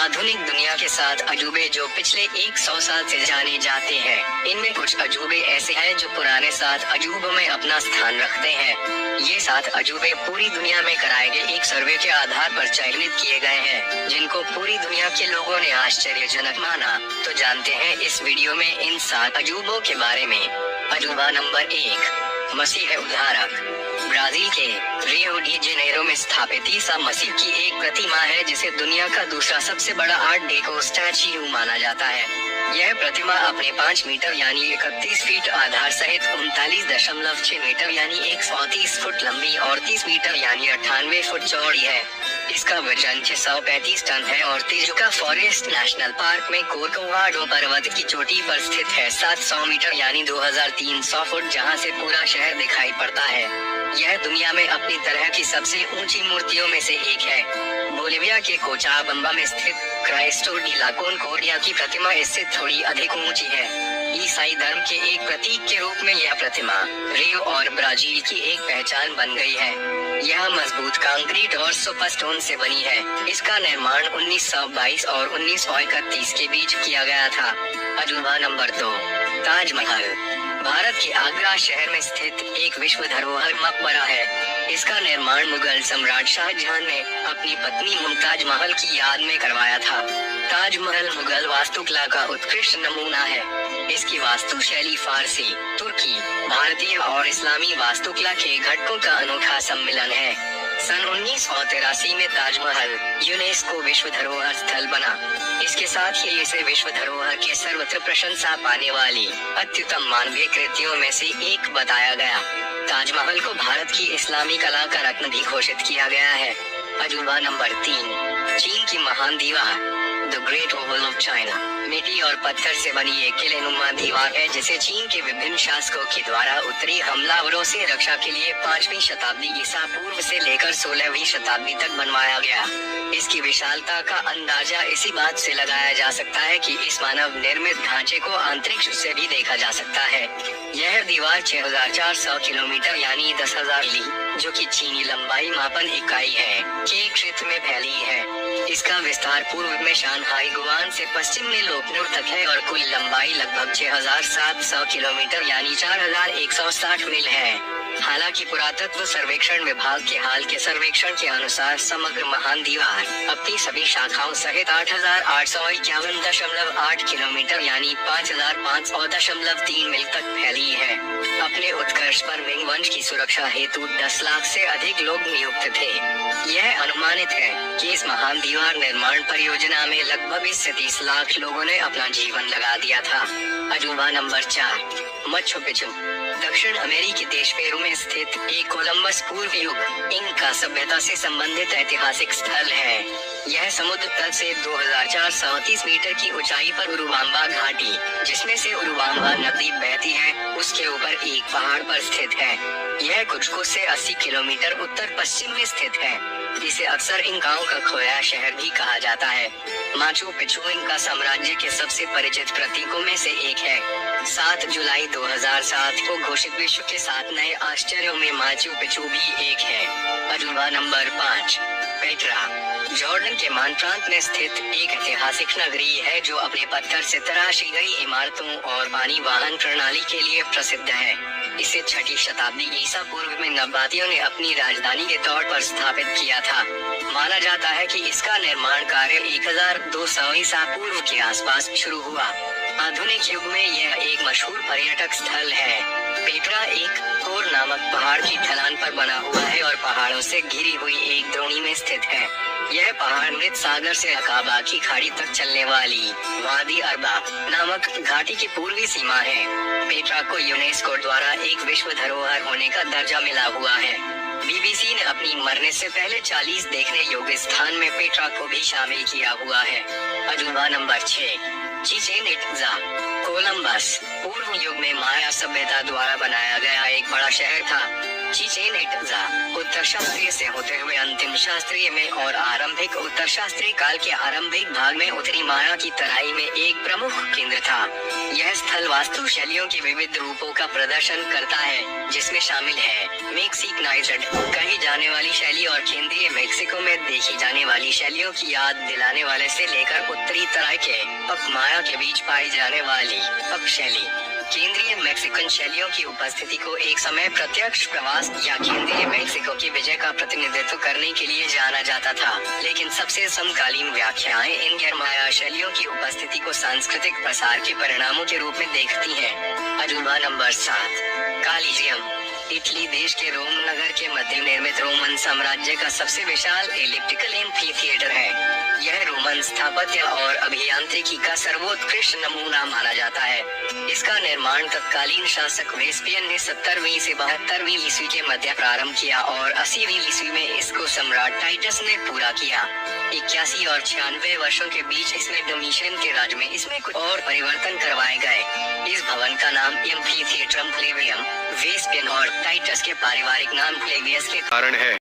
आधुनिक दुनिया के 7 अजूबे जो पिछले 100 साल से जाने जाते हैं। इनमें कुछ अजूबे ऐसे हैं जो पुराने 7 अजूबों में अपना स्थान रखते हैं। ये 7 अजूबे पूरी दुनिया में कराए गए एक सर्वे के आधार पर चयनित किए गए हैं, जिनको पूरी दुनिया के लोगों ने आश्चर्यजनक माना। तो जानते हैं इस वीडियो में इन 7 अजूबों के बारे में। अजूबा नंबर 1, मसीह उद्धारक। ब्राजील के रियो डी जेनेरो में स्थापित ईसा मसीह की एक प्रतिमा है, जिसे दुनिया का दूसरा सबसे बड़ा आर्ट डेको स्टैच्यू माना जाता है। यह प्रतिमा अपने 5 मीटर यानी 31 फीट आधार सहित 39.6 मीटर यानी 130 फुट लंबी और 30 मीटर यानी 98 फुट चौड़ी है। इसका वजन 635 टन है और तिजुका फॉरेस्ट नेशनल पार्क में कोर्कोवाडो पर्वत की चोटी पर स्थित है। 700 मीटर यानी 2300 फुट, जहां से पूरा शहर दिखाई पड़ता है। यह दुनिया में अपनी तरह की सबसे ऊंची मूर्तियों में से एक है। बोलिविया के कोचाबम्बा में स्थित क्राइस्टो डी ला कॉन्कोर्डिया की प्रतिमा इससे थोड़ी अधिक ऊंची है। ईसाई धर्म के एक प्रतीक के रूप में यह प्रतिमा रियो और ब्राजील की एक पहचान बन गई है। यह मजबूत कंक्रीट और सोपास्टोन से बनी है। इसका निर्माण 1922 और 1931 के बीच किया गया था। अजूबा नंबर 2, ताजमहल। भारत के आगरा शहर में स्थित एक विश्व धरोहर मकबरा है। इसका निर्माण मुगल सम्राट शाहजहां ने अपनी पत्नी मुमताज महल की याद में करवाया था। ताजमहल मुगल वास्तुकला का उत्कृष्ट नमूना है। इसकी वास्तु शैली फारसी, तुर्की, भारतीय और इस्लामी वास्तुकला के घटकों का अनोखा सम्मिलन है। सन 1983 में ताजमहल यूनेस्को विश्व धरोहर स्थल बना। इसके साथ ही इसे विश्व धरोहर के सर्वत्र प्रशंसा पाने वाली अत्युत्तम मानवीय कृतियों में से एक बताया गया। ताजमहल को भारत की इस्लामी कला का रत्न भी घोषित किया गया है। अजूबा नंबर 3, चीन की महान दीवार, the great wall of China. मिट्टी और पत्थर से बनी एक किलेनुमा दीवार है, जिसे चीन के विभिन्न शासकों के द्वारा उत्तरी हमलावरों से रक्षा के लिए 5वीं शताब्दी ईसा पूर्व से लेकर 16वीं शताब्दी तक बनवाया गया। इसकी विशालता का अंदाजा इसी बात से लगाया जा सकता है कि इस मानव निर्मित ढांचे को अंतरिक्ष से भी देखा जा सकता है। यह दीवार 6400 किलोमीटर यानी 10,000 ली, जो कि चीनी लंबाई मापन इकाई है, के क्षेत्र में फैली है। इसका विस्तार पूर्व में शानहाई गुआन से पश्चिम में लोकनूर तक है और कुल लंबाई लगभग 6700 किलोमीटर यानी 4160 मील है। हालांकि पुरातत्व सर्वेक्षण विभाग के हाल के सर्वेक्षण के अनुसार समग्र महान दीवार अपनी सभी शाखाओं सहित 8851.8 किलोमीटर यानी 5500.3 मील तक फैली है। अपने उत्कर्ष पर मिंग वंश की सुरक्षा हेतु 10 लाख से अधिक लोग नियुक्त थे। यह अनुमानित है कि इस महान दीवार निर्माण परियोजना में लगभग 20 से 30 लाख लोगों ने अपना जीवन लगा दिया था। अजूबा नंबर 4, मच्चू पिच्चू। दक्षिण अमेरिकी देश पेरू में स्थित एक कोलंबस पूर्व युग इंका सभ्यता से संबंधित ऐतिहासिक स्थल है। यह समुद्र तल से 2430 मीटर की ऊंचाई पर उरुवाम्बा घाटी, जिसमें से उरुवाम्बा नदी बहती है, उसके ऊपर एक पहाड़ पर स्थित है। यह कुछ से 80 किलोमीटर उत्तर पश्चिम में स्थित है। इसे अक्सर इंकाओं का खोया शहर भी कहा जाता है। माचू पिच्चू इंका साम्राज्य के सबसे परिचित प्रतीकों में से एक है। 7 जुलाई 2007 को घोषित विश्व के 7 नए आश्चर्यों में माचू पिच्चू भी एक है। अजूबा नंबर 5, पेट्रा। जॉर्डन के मान प्रांत में स्थित एक ऐतिहासिक नगरी है, जो अपने पत्थर से तराशी गई इमारतों और पानी वाहन प्रणाली के लिए प्रसिद्ध है। इसे 6वीं शताब्दी ईसा पूर्व में नबातियों ने अपनी राजधानी के तौर पर स्थापित किया था। माना जाता है कि इसका निर्माण कार्य 1200 ईसा पूर्व के आसपास शुरू हुआ। आधुनिक युग में यह एक मशहूर पर्यटक स्थल है। पेट्रा एक कोर नामक पहाड़ की ढलान पर बना हुआ है और पहाड़ों से घिरी हुई एक द्रोणी में स्थित है। यह पहाड़ मृत सागर से अकाबा की खाड़ी तक चलने वाली वादी अरबा नामक घाटी की पूर्वी सीमा है। पेट्रा को यूनेस्को द्वारा एक विश्व धरोहर होने का दर्जा मिला हुआ है। बीबीसी ने अपनी मरने से पहले 40 देखने योग्य स्थान में पेट्रा को भी शामिल किया हुआ है। अजूबा नंबर 6, चिचेन इट्जा। कोलंबस पूर्व युग में माया सभ्यता द्वारा बनाया गया एक बड़ा शहर था। चीचेन इट्जा उत्तर शास्त्रीय से होते हुए अंतिम शास्त्रीय में और आरंभिक उत्तर शास्त्रीय काल के आरंभिक भाग में उत्तरी माया की तराई में एक प्रमुख केंद्र था। यह स्थल वास्तु शैलियों के विविध रूपों का प्रदर्शन करता है, जिसमें शामिल है मेक्सिकनाइज्ड कही जाने वाली शैली और केंद्रीय मेक्सिको में देखी जाने वाली शैलियों की याद दिलाने वाले से लेकर उत्तरी तराई के माया के बीच पाई जाने वाली शैली। केंद्रीय मेक्सिकन शैलियों की उपस्थिति को एक समय प्रत्यक्ष प्रवास या केंद्रीय मेक्सिको की विजय का प्रतिनिधित्व करने के लिए जाना जाता था, लेकिन सबसे समकालीन व्याख्याएं इन गैर माया शैलियों की उपस्थिति को सांस्कृतिक प्रसार के परिणामों के रूप में देखती हैं। अजूबा नंबर 7, कॉलिजियम। इटली देश के रोम नगर के मध्य निर्मित रोमन साम्राज्य का सबसे विशाल एलिप्टिकल एम्फीथिएटर है। यह रोमन स्थापत्य और अभियांत्रिकी का सर्वोत्कृष्ट नमूना माना जाता है। इसका निर्माण तत्कालीन शासक वेस्पियन ने 70वीं से 72वीं ईस्वी के मध्य प्रारंभ किया और 80वीं ईस्वी में इसको सम्राट टाइटस ने पूरा किया। 81 और 96 वर्षों के बीच इसमें डोमिशियन के राज में इसमें कुछ और परिवर्तन करवाए गए। इस भवन का नाम एम्फीथिएट्रम फ्लेवियम वेस्पियन और टाइटस के पारिवारिक नाम फ्लेवियस के कारण है।